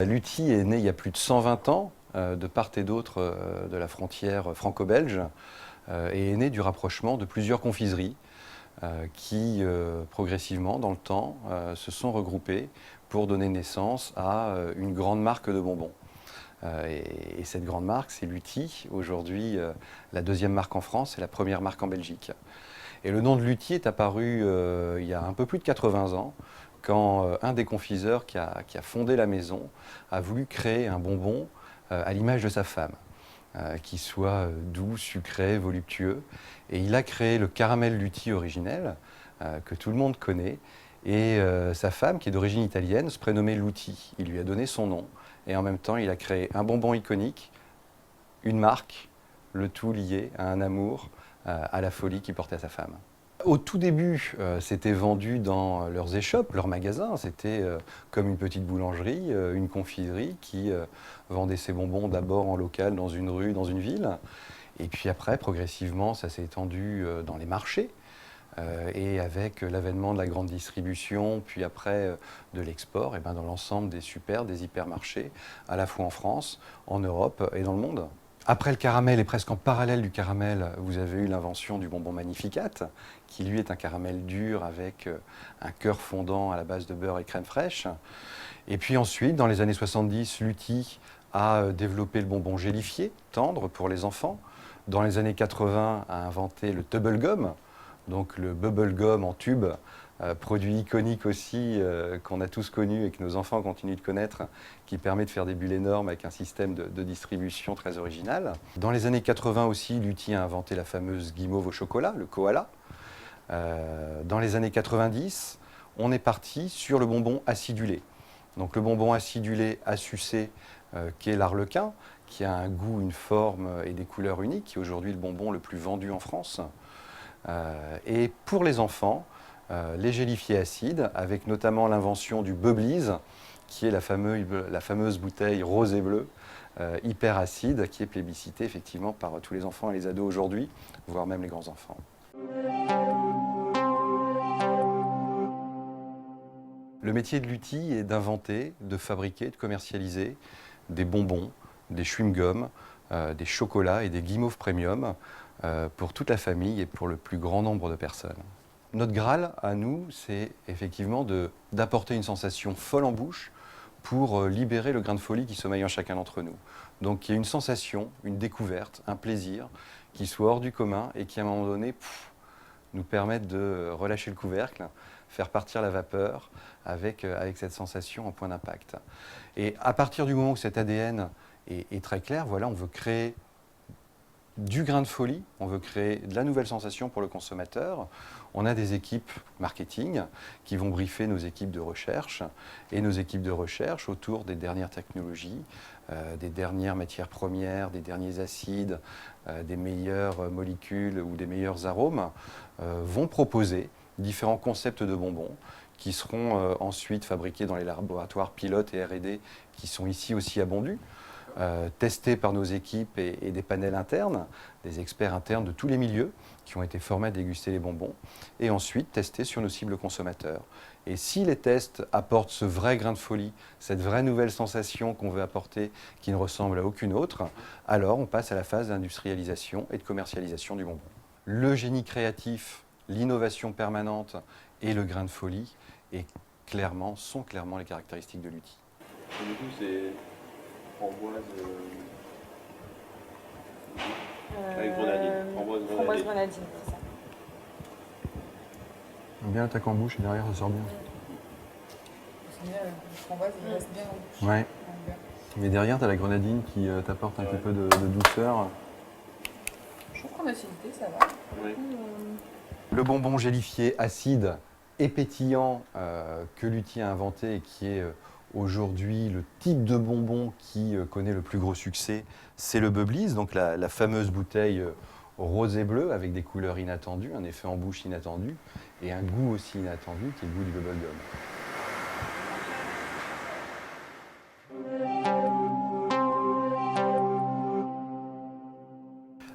Lutti est né il y a plus de 120 ans, de part et d'autre de la frontière franco-belge, et est né du rapprochement de plusieurs confiseries qui, progressivement, dans le temps, se sont regroupées pour donner naissance à une grande marque de bonbons. Et cette grande marque, c'est Lutti, aujourd'hui la deuxième marque en France et la première marque en Belgique. Et le nom de Lutti est apparu il y a un peu plus de 80 ans, quand un des confiseurs qui a fondé la maison a voulu créer un bonbon à l'image de sa femme, qui soit doux, sucré, voluptueux. Et il a créé le caramel Lutti originel, que tout le monde connaît. Et sa femme, qui est d'origine italienne, se prénommait Lutti. Il lui a donné son nom. Et en même temps, il a créé un bonbon iconique, une marque, le tout lié à un amour, à la folie qu'il portait à sa femme. Au tout début, c'était vendu dans leurs échoppes, leurs magasins. C'était comme une petite boulangerie, une confiserie qui vendait ses bonbons d'abord en local, dans une rue, dans une ville. Et puis après, progressivement, ça s'est étendu dans les marchés. Et avec l'avènement de la grande distribution, puis après de l'export, et ben dans l'ensemble des hypermarchés, à la fois en France, en Europe et dans le monde. Après le caramel, et presque en parallèle du caramel, vous avez eu l'invention du bonbon Magnificat, qui lui est un caramel dur avec un cœur fondant à la base de beurre et crème fraîche. Et puis ensuite, dans les années 70, Lutti a développé le bonbon gélifié, tendre pour les enfants. Dans les années 80, a inventé le Tubble Gum, donc le bubble gum en tube, produit iconique aussi qu'on a tous connu et que nos enfants continuent de connaître, qui permet de faire des bulles énormes avec un système de distribution très original. Dans les années 80 aussi, Lutti a inventé la fameuse guimauve au chocolat, le koala. Dans les années 90, on est parti sur le bonbon acidulé. Donc le bonbon acidulé à sucer, qui est l'arlequin, qui a un goût, une forme et des couleurs uniques, qui est aujourd'hui le bonbon le plus vendu en France. Et pour les enfants, les gélifiés acides, avec notamment l'invention du Bubblies, qui est la fameuse bouteille rose et bleue, hyper acide, qui est plébiscitée effectivement par tous les enfants et les ados aujourd'hui, voire même les grands-enfants. Le métier de Lutti est d'inventer, de fabriquer, de commercialiser des bonbons, des chewing-gums, des chocolats et des guimauves premium pour toute la famille et pour le plus grand nombre de personnes. Notre Graal, à nous, c'est effectivement d'apporter une sensation folle en bouche pour libérer le grain de folie qui sommeille en chacun d'entre nous. Donc il y a une sensation, une découverte, un plaisir qui soit hors du commun et qui à un moment donné nous permette de relâcher le couvercle, faire partir la vapeur avec cette sensation en point d'impact. Et à partir du moment où cet ADN est très clair, voilà, on veut créer du grain de folie, on veut créer de la nouvelle sensation pour le consommateur. On a des équipes marketing qui vont briefer nos équipes de recherche et nos équipes de recherche autour des dernières technologies, des dernières matières premières, des derniers acides, des meilleures molécules ou des meilleurs arômes, vont proposer différents concepts de bonbons qui seront ensuite fabriqués dans les laboratoires pilotes et R&D qui sont ici aussi à Bondues. Testés par nos équipes et des panels internes, des experts internes de tous les milieux qui ont été formés à déguster les bonbons, et ensuite testés sur nos cibles consommateurs. Et si les tests apportent ce vrai grain de folie, cette vraie nouvelle sensation qu'on veut apporter, qui ne ressemble à aucune autre, alors on passe à la phase d'industrialisation et de commercialisation du bonbon. Le génie créatif, l'innovation permanente et le grain de folie sont clairement les caractéristiques de Lutti. Et du coup, c'est framboise avec grenadine. Framboise grenadine, c'est ça. Bien attaque en bouche et derrière ça sort bien. C'est bien, le framboise, il reste bien en bouche. Ouais. Mais derrière, tu as la grenadine qui t'apporte un petit peu de douceur. Je trouve qu'en acidité, ça va. Oui. Le bonbon gélifié acide et pétillant que Lutti a inventé et qui est aujourd'hui le type de bonbon qui connaît le plus gros succès, c'est le Bubblies, donc la fameuse bouteille rose et bleue avec des couleurs inattendues, un effet en bouche inattendu et un goût aussi inattendu qui est le goût du bubblegum.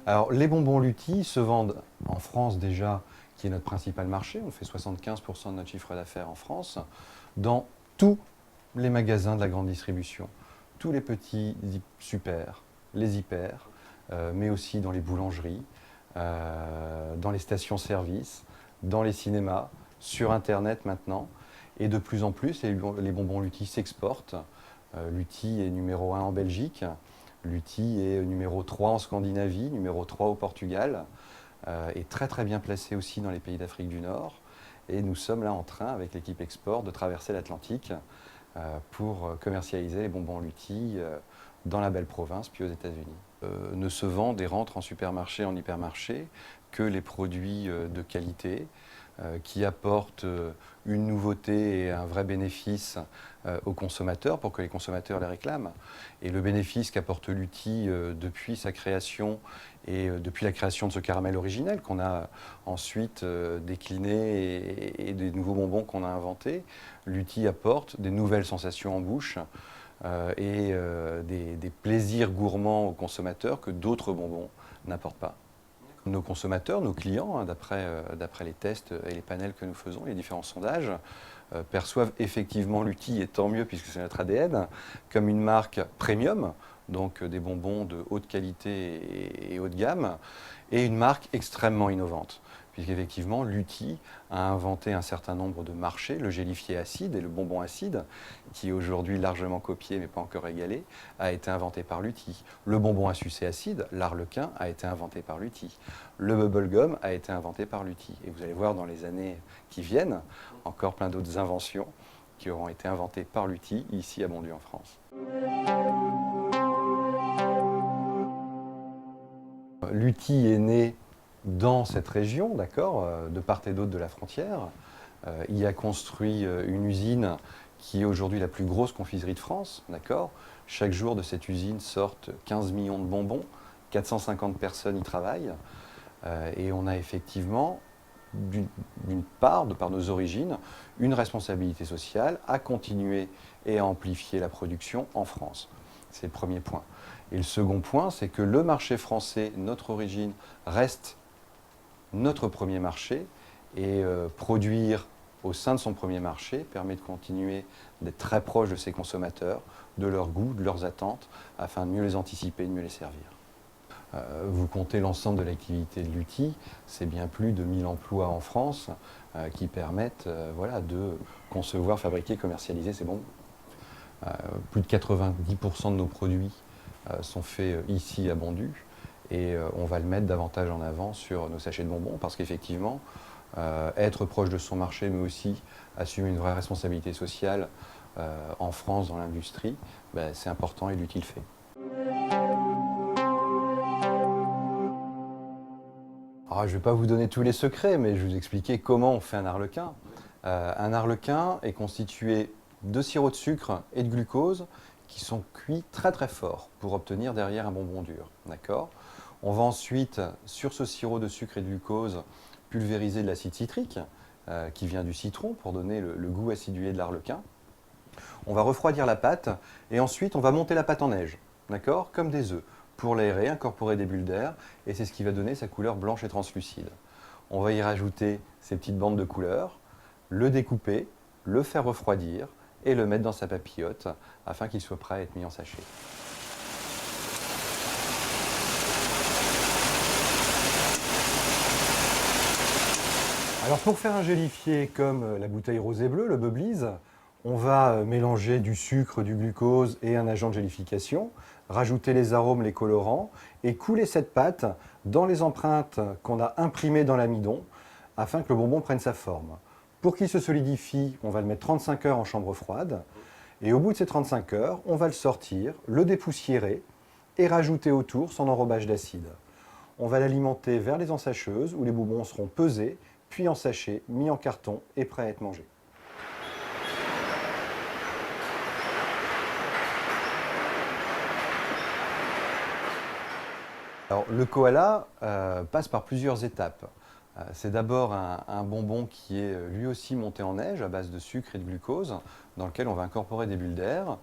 Alors, les bonbons Lutti se vendent en France déjà, qui est notre principal marché. On fait 75% de notre chiffre d'affaires en France, dans tous les magasins de la grande distribution, tous les petits super, les hyper, mais aussi dans les boulangeries, dans les stations-service, dans les cinémas, sur Internet maintenant. Et de plus en plus, les bonbons Lutti s'exportent. Lutti est numéro 1 en Belgique, Lutti est numéro 3 en Scandinavie, numéro 3 au Portugal, est très très bien placé aussi dans les pays d'Afrique du Nord. Et nous sommes là en train, avec l'équipe Export, de traverser l'Atlantique pour commercialiser les bonbons Lutti dans la belle province, puis aux États-Unis. Ne se vendent et rentrent en supermarché, en hypermarché, que les produits de qualité, qui apportent une nouveauté et un vrai bénéfice aux consommateurs pour que les consommateurs les réclament. Et le bénéfice qu'apporte Lutti depuis sa création et depuis la création de ce caramel originel qu'on a ensuite décliné et des nouveaux bonbons qu'on a inventés, Lutti apporte des nouvelles sensations en bouche et des plaisirs gourmands aux consommateurs que d'autres bonbons n'apportent pas. Nos consommateurs, nos clients, d'après les tests et les panels que nous faisons, les différents sondages, perçoivent effectivement Lutti, et tant mieux puisque c'est notre ADN, comme une marque premium, donc des bonbons de haute qualité et haut de gamme, et une marque extrêmement innovante. Puisqu'effectivement, Lutti a inventé un certain nombre de marchés, le gélifié acide et le bonbon acide, qui est aujourd'hui largement copié mais pas encore égalé, a été inventé par Lutti. Le bonbon à sucer acide, l'arlequin, a été inventé par Lutti. Le bubblegum a été inventé par Lutti. Et vous allez voir dans les années qui viennent, encore plein d'autres inventions qui auront été inventées par Lutti, ici à Bondues en France. Lutti est né dans cette région, d'accord, de part et d'autre de la frontière. Il a construit une usine qui est aujourd'hui la plus grosse confiserie de France, d'accord. Chaque jour de cette usine sortent 15 millions de bonbons, 450 personnes y travaillent, et on a effectivement, d'une part, de par nos origines, une responsabilité sociale à continuer et à amplifier la production en France. C'est le premier point. Et le second point, c'est que le marché français, notre origine, reste notre premier marché, et produire au sein de son premier marché permet de continuer d'être très proche de ses consommateurs, de leurs goûts, de leurs attentes, afin de mieux les anticiper, de mieux les servir. Vous comptez l'ensemble de l'activité de Lutti, c'est bien plus de 1000 emplois en France qui permettent voilà, de concevoir, fabriquer, commercialiser ces bonbons. Plus de 90% de nos produits sont faits ici à Bondues. Et on va le mettre davantage en avant sur nos sachets de bonbons parce qu'effectivement, être proche de son marché, mais aussi assumer une vraie responsabilité sociale en France, dans l'industrie, ben, c'est important et Lutti le fait. Alors, je ne vais pas vous donner tous les secrets, mais je vais vous expliquer comment on fait un arlequin. Un arlequin est constitué de sirop de sucre et de glucose qui sont cuits très très fort pour obtenir derrière un bonbon dur. D'accord ? On va ensuite, sur ce sirop de sucre et de glucose, pulvériser de l'acide citrique qui vient du citron pour donner le goût acidulé de l'arlequin. On va refroidir la pâte et ensuite on va monter la pâte en neige, d'accord, comme des œufs, pour l'aérer, incorporer des bulles d'air, et c'est ce qui va donner sa couleur blanche et translucide. On va y rajouter ces petites bandes de couleurs, le découper, le faire refroidir et le mettre dans sa papillote afin qu'il soit prêt à être mis en sachet. Alors pour faire un gélifié comme la bouteille rosé bleu, le Bubblies, on va mélanger du sucre, du glucose et un agent de gélification, rajouter les arômes, les colorants et couler cette pâte dans les empreintes qu'on a imprimées dans l'amidon afin que le bonbon prenne sa forme. Pour qu'il se solidifie, on va le mettre 35 heures en chambre froide et au bout de ces 35 heures, on va le sortir, le dépoussiérer et rajouter autour son enrobage d'acide. On va l'alimenter vers les ensacheuses où les bonbons seront pesés, puis en sachet, mis en carton et prêts à être mangés. Alors, le koala passe par plusieurs étapes. C'est d'abord un bonbon qui est lui aussi monté en neige à base de sucre et de glucose, dans lequel on va incorporer des bulles d'air,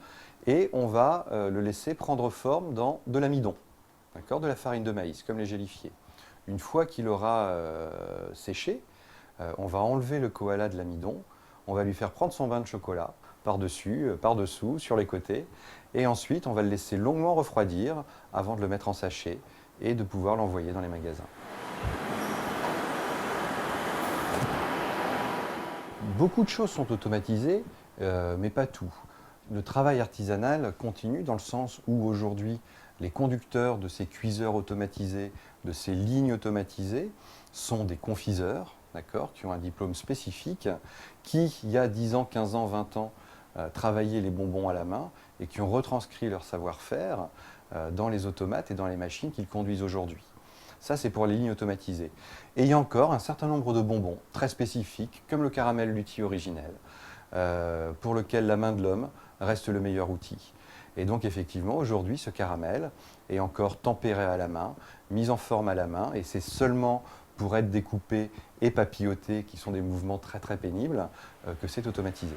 et on va le laisser prendre forme dans de l'amidon, de la farine de maïs, comme les gélifiés. Une fois qu'il aura séché, on va enlever le koala de l'amidon, on va lui faire prendre son bain de chocolat par-dessus, par-dessous, sur les côtés. Et ensuite, on va le laisser longuement refroidir avant de le mettre en sachet et de pouvoir l'envoyer dans les magasins. Beaucoup de choses sont automatisées, mais pas tout. Le travail artisanal continue dans le sens où aujourd'hui, les conducteurs de ces cuiseurs automatisés, de ces lignes automatisées, sont des confiseurs, d'accord, qui ont un diplôme spécifique, qui, il y a 10 ans, 15 ans, 20 ans, travaillaient les bonbons à la main et qui ont retranscrit leur savoir-faire dans les automates et dans les machines qu'ils conduisent aujourd'hui. Ça, c'est pour les lignes automatisées. Et il y a encore un certain nombre de bonbons très spécifiques, comme le caramel Lutti originel, pour lequel la main de l'homme reste le meilleur outil. Et donc, effectivement, aujourd'hui, ce caramel est encore tempéré à la main, mis en forme à la main, et c'est seulement pour être découpé et papilloté, qui sont des mouvements très très pénibles, que c'est automatisé.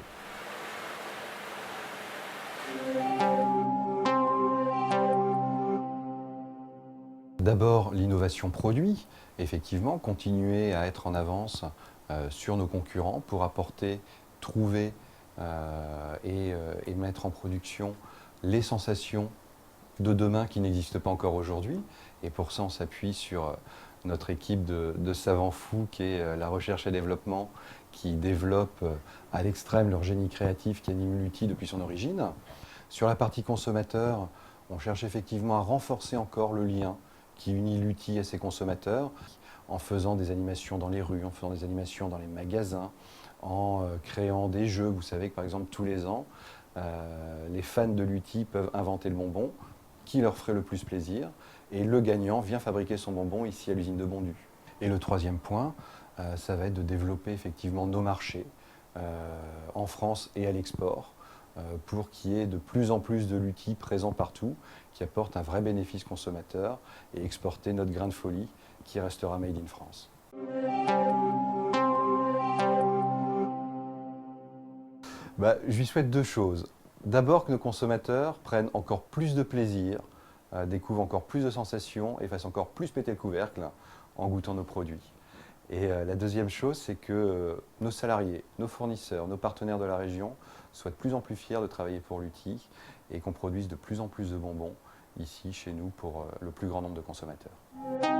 D'abord, l'innovation produit, effectivement, continuer à être en avance sur nos concurrents pour apporter, trouver et mettre en production les sensations de demain qui n'existent pas encore aujourd'hui. Et pour ça, on s'appuie sur notre équipe de savants fous qui est la recherche et développement, qui développe à l'extrême leur génie créatif qui anime Lutti depuis son origine. Sur la partie consommateur, on cherche effectivement à renforcer encore le lien qui unit Lutti à ses consommateurs en faisant des animations dans les rues, en faisant des animations dans les magasins, en créant des jeux. Vous savez que par exemple tous les ans, les fans de Lutti peuvent inventer le bonbon qui leur ferait le plus plaisir et le gagnant vient fabriquer son bonbon ici à l'usine de Bondu. Et le troisième point, ça va être de développer effectivement nos marchés en France et à l'export pour qu'il y ait de plus en plus de Lutti présents partout qui apportent un vrai bénéfice consommateur et exporter notre grain de folie qui restera made in France. Je lui souhaite deux choses. D'abord que nos consommateurs prennent encore plus de plaisir, découvrent encore plus de sensations et fassent encore plus péter le couvercle en goûtant nos produits. Et la deuxième chose, c'est que nos salariés, nos fournisseurs, nos partenaires de la région soient de plus en plus fiers de travailler pour Lutti et qu'on produise de plus en plus de bonbons ici, chez nous, pour le plus grand nombre de consommateurs.